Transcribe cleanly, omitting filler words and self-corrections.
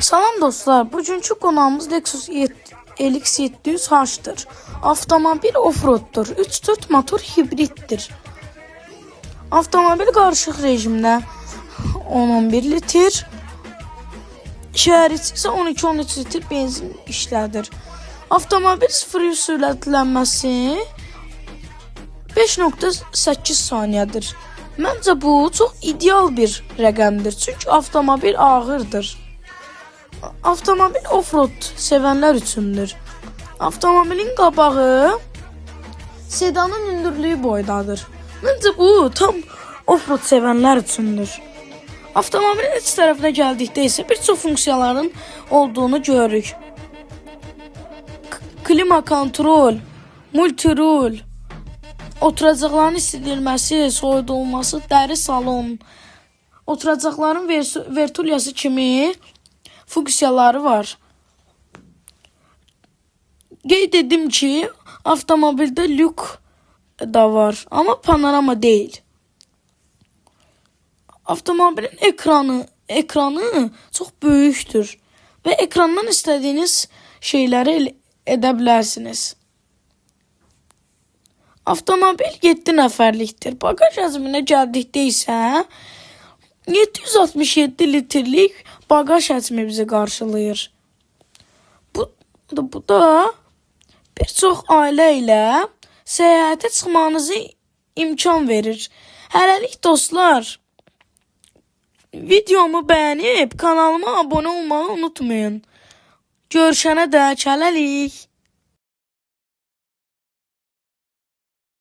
Salam dostlar, bugünkü qonağımız Lexus LX700H-dır. Avtomobil offroaddur, 3-4 motor hibriddir. Avtomobil qarışıq rejimdə 10-11 litr, şəhər içi isə 12-13 litr benzin işlədir. Avtomobil 0-100 sürətlənməsi 5.8 saniyədir. Məncə bu çox ideal bir rəqəmdir, çünki avtomobil ağırdır. Avtomobil offroad sevənlər üçündür. Avtomobilin qabağı sedanın hündürlüyü boydadır. Məncə bu tam offroad sevənlər üçündür. Avtomobilin iç tərəfinə gəldikdə isə bir çox funksiyaların olduğunu görürük. Klima kontrol, multirul, oturacaqların isidilməsi, soyudulması, dəri salon, oturacaqların vertulyası kimi funksiyaları var. Qeyd edim ki, avtomobildə lük da var, amma panorama deyil. Avtomobilin ekranı çox böyükdür və ekrandan istədiyiniz şeyləri edə bilərsiniz. Avtomobil 7 nəfərlikdir. Bagaj həcminə gəldikdə isə 767 litrlik bagaj həcmi bizi qarşılayır. Bu da bir çox ailə ilə səyahətə çıxmanızı imkan verir. Hələlik dostlar, videomu bəyənib kanalıma abunə olmağı unutmayın. Görüşənə dək, hələlik.